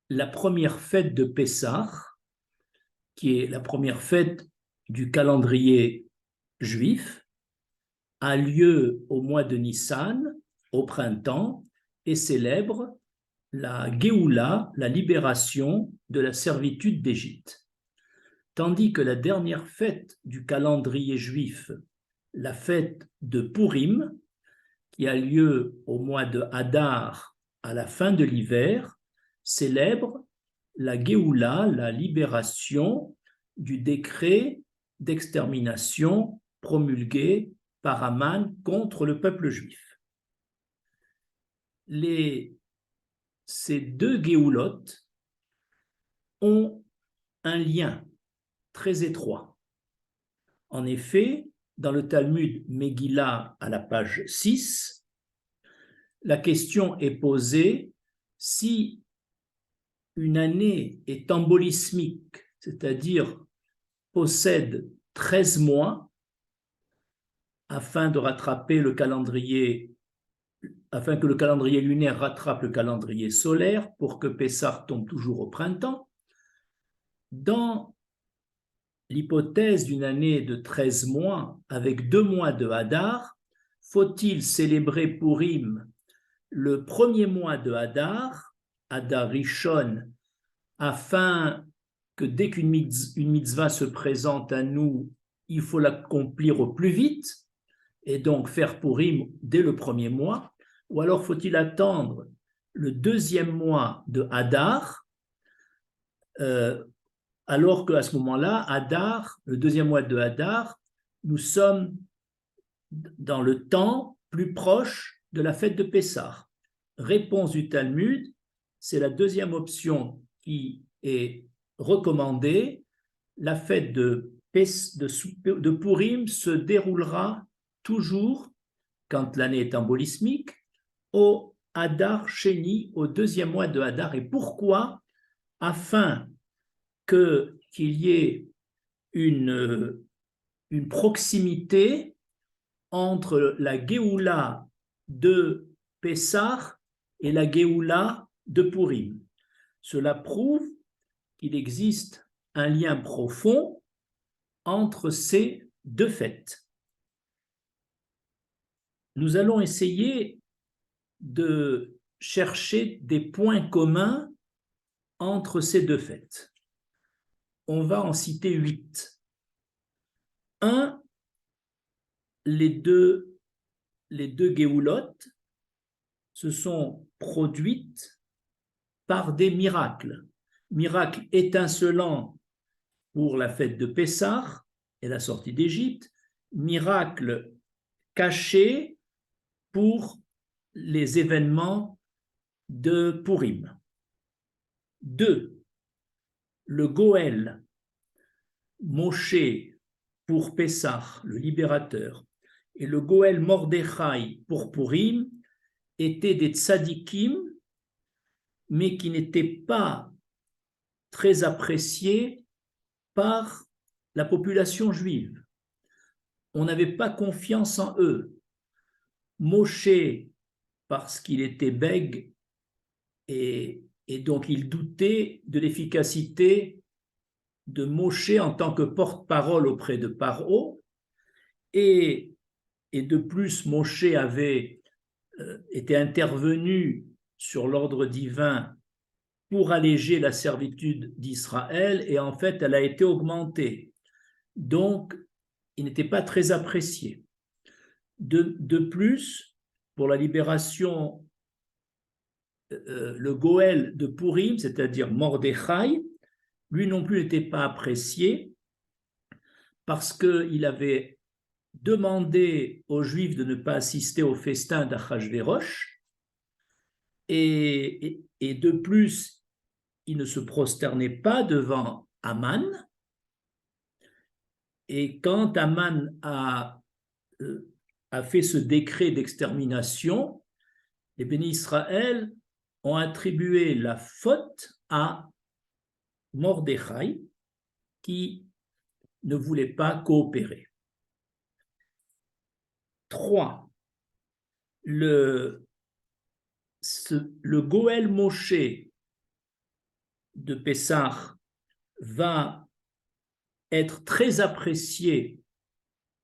la première fête de Pessah, qui est la première fête du calendrier juif, a lieu au mois de Nissan, au printemps, et célèbre la Géoula, la libération de la servitude d'Égypte. Tandis que la dernière fête du calendrier juif, la fête de Purim, qui a lieu au mois de Hadar à la fin de l'hiver, célèbre la Géoula, la libération du décret d'extermination promulgué par Aman contre le peuple juif. Ces deux Géoulotes ont un lien très étroit. En effet, dans le Talmud Megillah à la page 6, la question est posée si une année est embolismique, c'est-à-dire possède 13 mois, afin que le calendrier lunaire rattrape le calendrier solaire pour que Pessah tombe toujours au printemps. Dans l'hypothèse d'une année de 13 mois avec 2 mois de Hadar, faut-il célébrer Purim le premier mois de Hadar, Hadar Rishon, afin que dès qu'une mitzvah se présente à nous, il faut l'accomplir au plus vite, et donc faire Purim dès le premier mois, ou alors faut-il attendre le deuxième mois de Hadar, alors qu'à ce moment-là, Hadar, le deuxième mois de Hadar, nous sommes dans le temps plus proche de la fête de Pessah. Réponse du Talmud, c'est la deuxième option qui est recommandée. La fête de Purim se déroulera toujours, quand l'année est embolismique, au Hadar Sheni, au deuxième mois de Hadar. Et pourquoi? Afin qu'il y ait une proximité entre la Géoula de Pessah et la Géoula de Purim. Cela prouve qu'il existe un lien profond entre ces deux fêtes. Nous allons essayer de chercher des points communs entre ces deux fêtes. On va en citer 8. 1. Les deux Géoulotes se sont produites par des miracles. Miracles étincelants pour la fête de Pessah et la sortie d'Égypte, miracles cachés pour les événements de Purim. 2. Le Goël, Moshe pour Pessah, le libérateur, et le Goël Mordechai pour Purim étaient des tzadikim, mais qui n'étaient pas très appréciés par la population juive. On n'avait pas confiance en eux. Moshe, parce qu'il était bègue, et donc il doutait de l'efficacité de Moshe en tant que porte-parole auprès de Paro, et de plus Moshe avait été intervenu sur l'ordre divin pour alléger la servitude d'Israël, et en fait elle a été augmentée. Donc il n'était pas très apprécié. De plus, pour la libération, le Goël de Purim, c'est-à-dire Mordechai, lui non plus n'était pas apprécié parce qu'il avait demandé aux Juifs de ne pas assister au festin d'Achashvérosh, et de plus, il ne se prosternait pas devant Aman. Et quand Aman a fait ce décret d'extermination, les bénis Israël ont attribué la faute à Mordechai, qui ne voulait pas coopérer. 3. Le Goël Moshe de Pessah va être très apprécié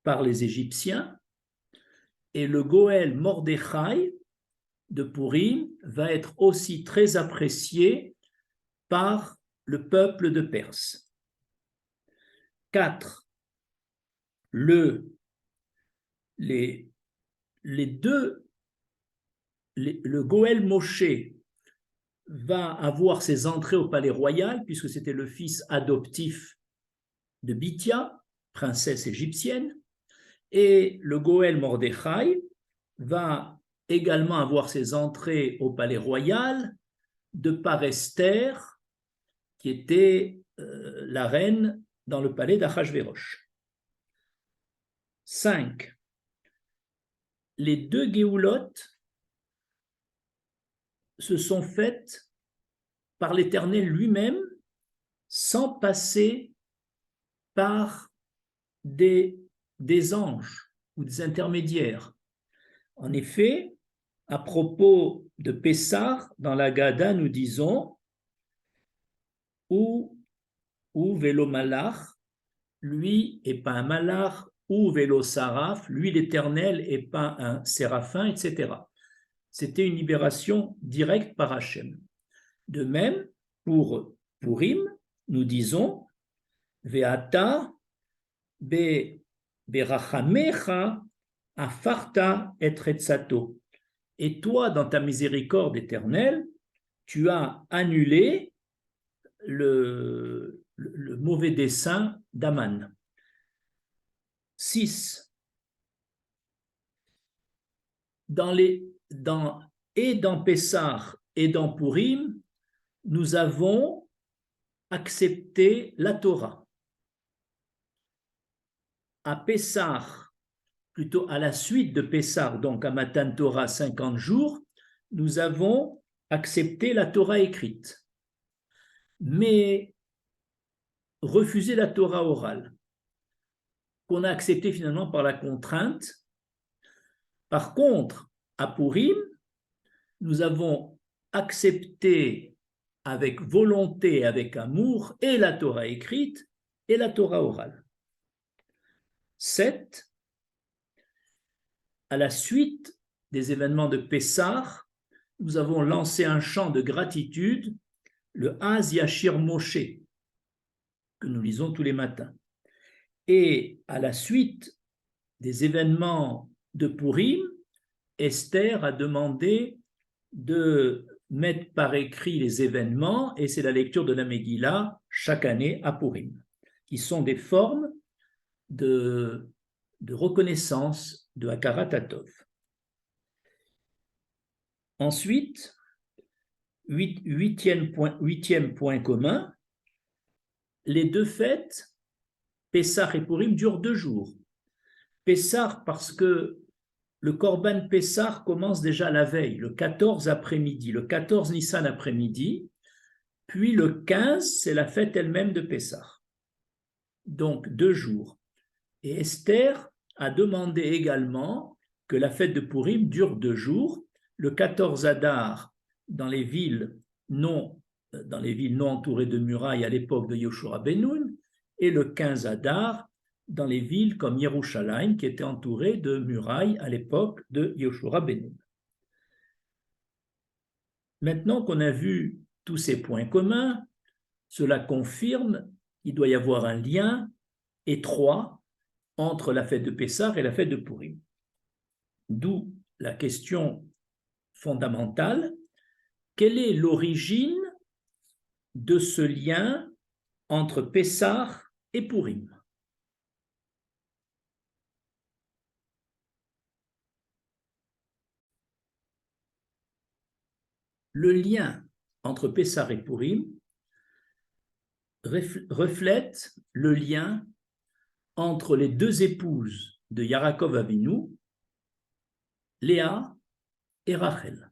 par les Égyptiens et le Goël Mordechai de Purim va être aussi très apprécié par le peuple de Perse. 4. Le Goël Moshe va avoir ses entrées au palais royal puisque c'était le fils adoptif de Bithia, princesse égyptienne, et le Goël Mordechai va également avoir ses entrées au palais royal de par Esther, qui était la reine dans le palais d'Achashverosh. 5. Les deux Géoulotes se sont faites par l'Éternel lui-même sans passer par des anges ou des intermédiaires. En effet, à propos de Pessah, dans la Gada, nous disons ou Vélo Malach, lui est pas un Malach, ou Vélo Saraf, lui l'Éternel est pas un séraphin, etc. C'était une libération directe par Hachem. De même, pour Purim, nous disons Ve'ata berachamecha afarta et retzato. Et toi, dans ta miséricorde éternelle, tu as annulé le mauvais dessein d'Aman. 6. Dans Pessah et dans Purim, nous avons accepté la Torah. À Pessah, plutôt à la suite de Pessah, donc à Matan Torah 50 jours, nous avons accepté la Torah écrite, mais refusé la Torah orale, qu'on a acceptée finalement par la contrainte. Par contre, à Purim, nous avons accepté avec volonté, avec amour, et la Torah écrite et la Torah orale. 7. À la suite des événements de Pessah, nous avons lancé un chant de gratitude, le Az Yashir Moshe, que nous lisons tous les matins. Et à la suite des événements de Purim, Esther a demandé de mettre par écrit les événements, et c'est la lecture de la Megillah chaque année à Purim, qui sont des formes de reconnaissance de Hakarat Hatov. Ensuite, huitième point commun, les deux fêtes, Pessah et Purim, durent 2 jours. Pessah parce que le Korban Pessah commence déjà la veille, le 14 après-midi, le 14 Nissan après-midi, puis le 15, c'est la fête elle-même de Pessah. Donc 2 jours. Et Esther a demandé également que la fête de Purim dure 2 jours, le 14 Adar dans les villes non entourées de murailles à l'époque de Yoshua Benoun, et le 15 Adar dans les villes comme Yerushalayim qui étaient entourées de murailles à l'époque de Yoshua Benoun. Maintenant qu'on a vu tous ces points communs, cela confirme qu'il doit y avoir un lien étroit entre la fête de Pessah et la fête de Purim. D'où la question fondamentale, quelle est l'origine de ce lien entre Pessah et Purim? Le lien entre Pessah et Purim reflète le lien entre les 2 épouses de Yaakov Avinu, Léa et Rachel.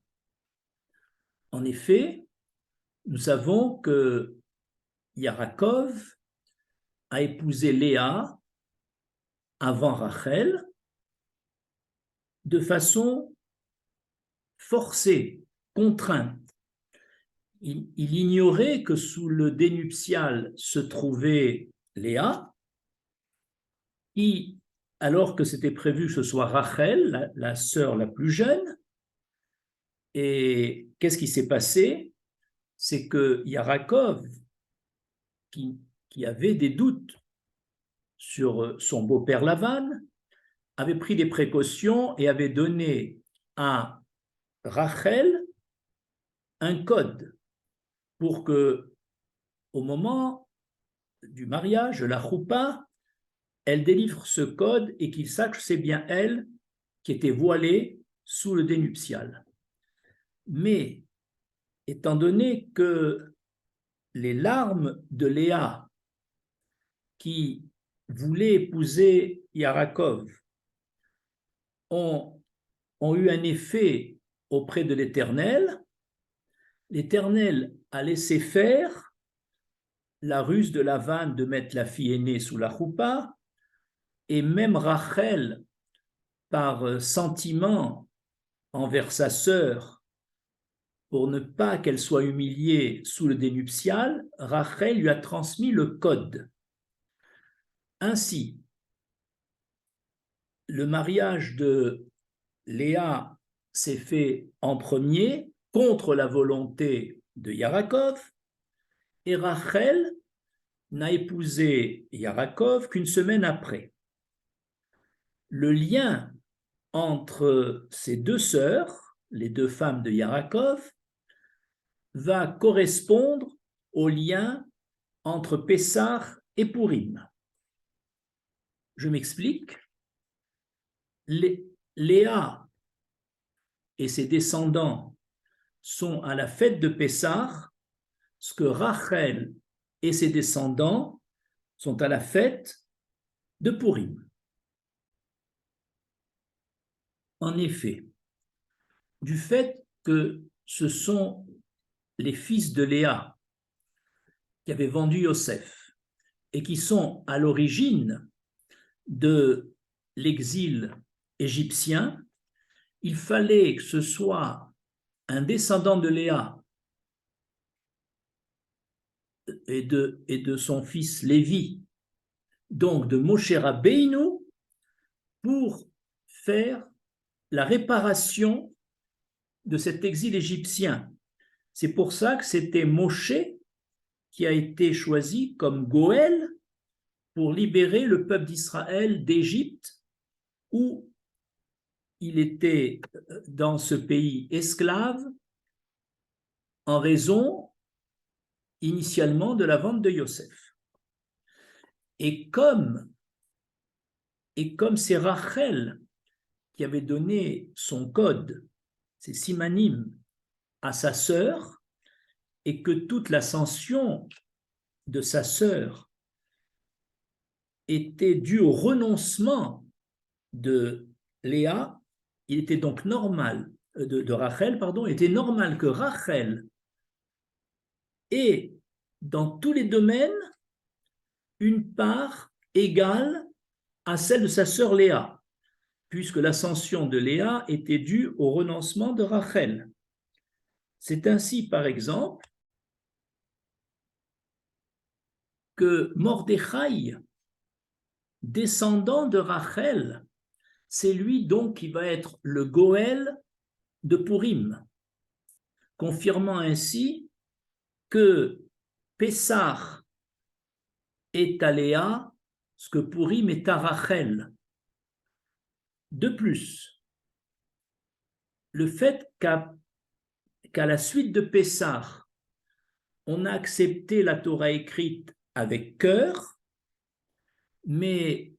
En effet, nous savons que Yaakov a épousé Léa avant Rachel de façon forcée, contrainte. il ignorait que sous le dénuptial se trouvait Léa, qui, alors que c'était prévu que ce soit Rachel, la sœur la plus jeune, et qu'est-ce qui s'est passé? C'est que Yarakov, qui avait des doutes sur son beau-père Lavan, avait pris des précautions et avait donné à Rachel un code pour que, au moment du mariage, la choupa, elle délivre ce code et qu'il sache que c'est bien elle qui était voilée sous le dénuptial. Mais, étant donné que les larmes de Léa, qui voulait épouser Yarakov, ont eu un effet auprès de l'Éternel, l'Éternel a laissé faire la ruse de Lavan de mettre la fille aînée sous la choupa, et même Rachel, par sentiment envers sa sœur, pour ne pas qu'elle soit humiliée sous le dénuptial, Rachel lui a transmis le code. Ainsi, le mariage de Léa s'est fait en premier contre la volonté de Yarakov, et Rachel n'a épousé Yarakov qu'une semaine après. Le lien entre ces deux sœurs, les deux femmes de Yarakov, va correspondre au lien entre Pessah et Pourim. Je m'explique. Léa et ses descendants sont à la fête de Pessah, ce que Rachel et ses descendants sont à la fête de Pourim. En effet, du fait que ce sont les fils de Léa qui avaient vendu Yosef et qui sont à l'origine de l'exil égyptien, il fallait que ce soit un descendant de Léa et de son fils Lévi, donc de Moshe Rabbeinu, pour faire la réparation de cet exil égyptien. C'est pour ça que c'était Moshe qui a été choisi comme Goël pour libérer le peuple d'Israël d'Égypte, où il était dans ce pays esclave en raison initialement de la vente de Yosef. Et comme c'est Rachel qui avait donné son code, ses simanim, à sa sœur, et que toute l'ascension de sa sœur était due au renoncement de Léa, il était donc normal, de Rachel, pardon, il était normal que Rachel ait dans tous les domaines une part égale à celle de sa sœur Léa, puisque l'ascension de Léa était due au renoncement de Rachel. C'est ainsi, par exemple, que Mordechai, descendant de Rachel, c'est lui donc qui va être le Goël de Pourim, confirmant ainsi que Pessah est à Léa ce que Pourim est à Rachel. De plus, le fait qu'à la suite de Pessah, on a accepté la Torah écrite avec cœur, mais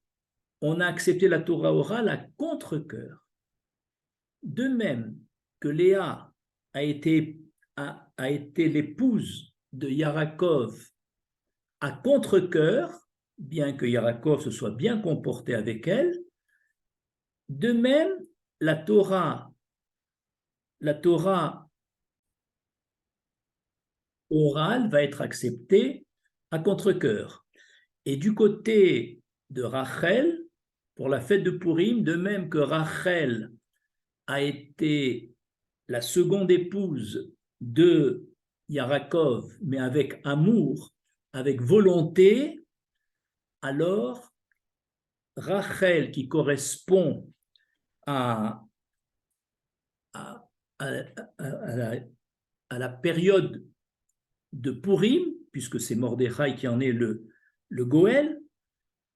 on a accepté la Torah orale à contre-cœur. De même que Léa a été l'épouse de Yarakov à contre-cœur, bien que Yarakov se soit bien comporté avec elle, de même la Torah orale va être acceptée à contre-cœur. Et du côté de Rachel, pour la fête de Pourim, de même que Rachel a été la seconde épouse de Yarakov, mais avec amour, avec volonté, alors Rachel, qui correspond à, à, à, à la période de Purim, puisque c'est Mordechai qui en est le Goël,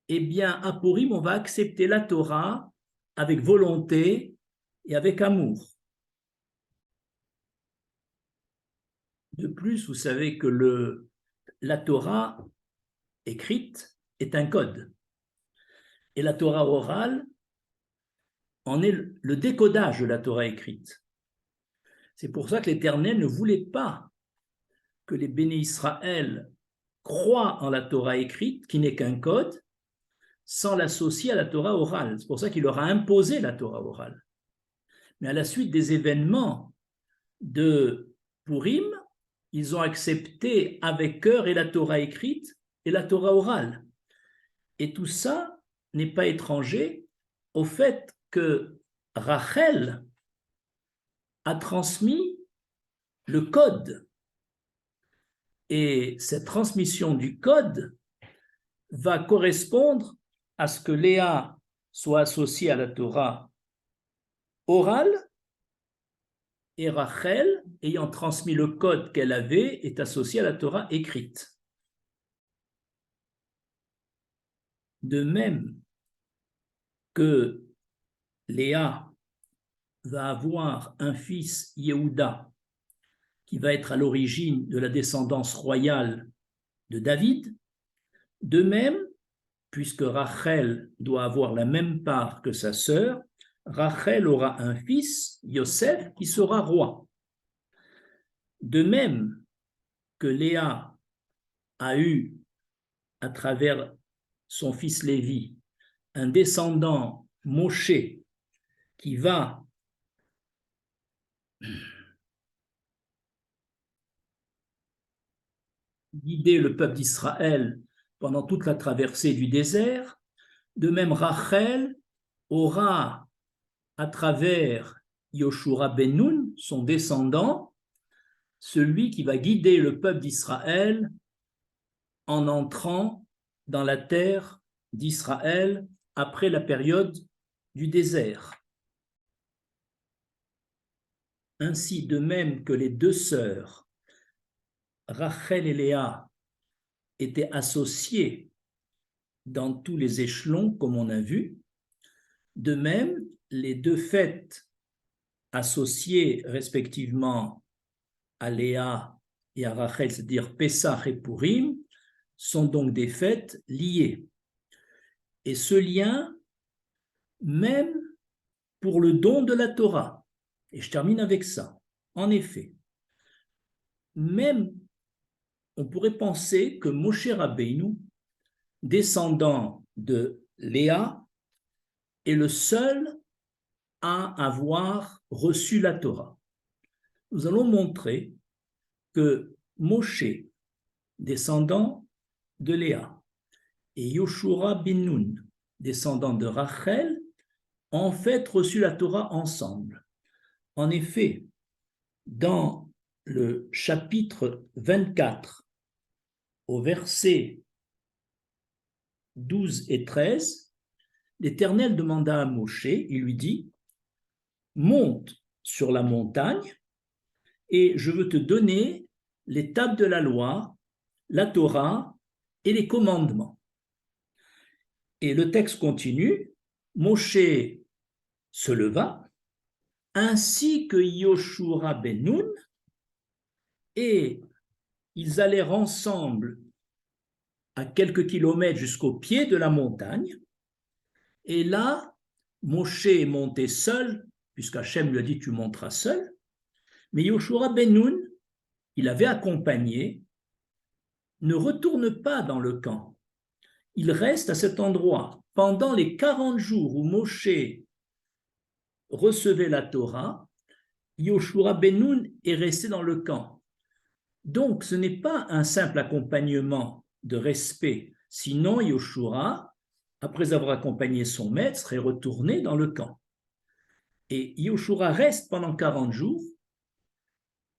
eh bien, à Purim, on va accepter la Torah avec volonté et avec amour. De plus, vous savez que la Torah écrite est un code. Et la Torah orale en est le décodage de la Torah écrite. C'est pour ça que l'Éternel ne voulait pas que les béné Israël croient en la Torah écrite, qui n'est qu'un code, sans l'associer à la Torah orale. C'est pour ça qu'il leur a imposé la Torah orale. Mais à la suite des événements de Purim, ils ont accepté avec cœur et la Torah écrite et la Torah orale. Et tout ça n'est pas étranger au fait que Rachel a transmis le code. Et cette transmission du code va correspondre à ce que Léa soit associée à la Torah orale, et Rachel, ayant transmis le code qu'elle avait, est associée à la Torah écrite. De même que Léa va avoir un fils Yehuda qui va être à l'origine de la descendance royale de David, de même, puisque Rachel doit avoir la même part que sa sœur, Rachel aura un fils, Yosef, qui sera roi. De même que Léa a eu, à travers son fils Lévi, un descendant Moshe qui va guider le peuple d'Israël pendant toute la traversée du désert, de même Rachel aura, à travers Yoshua ben Nun, son descendant, celui qui va guider le peuple d'Israël en entrant dans la terre d'Israël après la période du désert. Ainsi, de même que les deux sœurs, Rachel et Léa, étaient associées dans tous les échelons, comme on a vu, de même, les deux fêtes associées respectivement à Léa et à Rachel, c'est-à-dire Pessah et Purim, sont donc des fêtes liées. Et ce lien, même pour le don de la Torah, et je termine avec ça, en effet, même on pourrait penser que Moshe Rabbeinu, descendant de Léa, est le seul à avoir reçu la Torah. Nous allons montrer que Moshe, descendant de Léa, et Yoshua ben Nun, descendant de Rachel, ont en fait reçu la Torah ensemble. En effet, dans le chapitre 24, au verset 12 et 13, l'Éternel demanda à Moshe, il lui dit, « Monte sur la montagne et je veux te donner les tables de la loi, la Torah et les commandements. » Et le texte continue, Moshe se leva, ainsi que Yoshua ben Nun, et ils allèrent ensemble à quelques kilomètres jusqu'au pied de la montagne. Et là, Moshe est monté seul, puisqu'Hachem lui a dit « tu monteras seul ». Mais Yoshua ben Nun, il avait accompagné, ne retourne pas dans le camp. Il reste à cet endroit. Pendant les 40 jours où Moshe recevait la Torah, Yoshua ben Nun est resté dans le camp. Donc, ce n'est pas un simple accompagnement de respect. Sinon, Yoshua, après avoir accompagné son maître, serait retourné dans le camp. Et Yoshua reste pendant 40 jours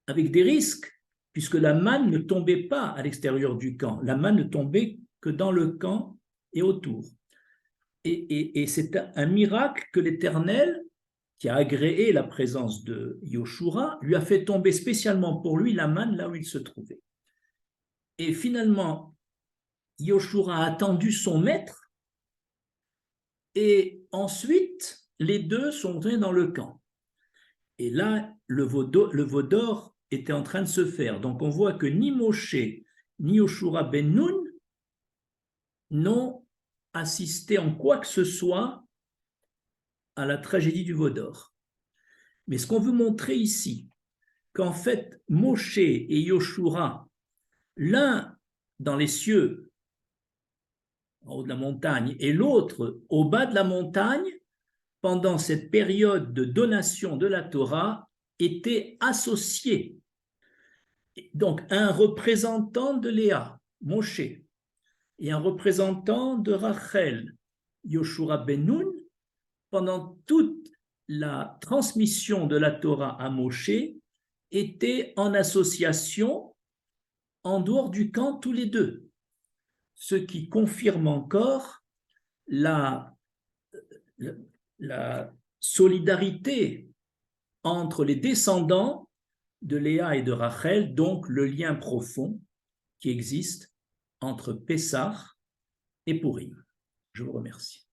avec des risques puisque la manne ne tombait pas à l'extérieur du camp, la manne ne tombait que dans le camp et autour. Et c'est un miracle que l'Éternel, qui a agréé la présence de Yoshua, lui a fait tomber spécialement pour lui la manne là où il se trouvait. Et finalement, Yoshua a attendu son maître, et ensuite, les deux sont entrés dans le camp. Et là, le veau d'or était en train de se faire. Donc on voit que ni Moshe, ni Yoshua ben Nun n'ont assisté en quoi que ce soit à la tragédie du veau d'or. Mais ce qu'on veut montrer ici, qu'en fait, Moshe et Yoshua, l'un dans les cieux, en haut de la montagne, et l'autre au bas de la montagne, pendant cette période de donation de la Torah, étaient associés. Donc, un représentant de Léa, Moshe, et un représentant de Rachel, Yoshua ben Nun, pendant toute la transmission de la Torah à Moshe, étaient en association en dehors du camp tous les deux, ce qui confirme encore la solidarité entre les descendants de Léa et de Rachel, donc le lien profond qui existe entre Pessah et Pourim. Je vous remercie.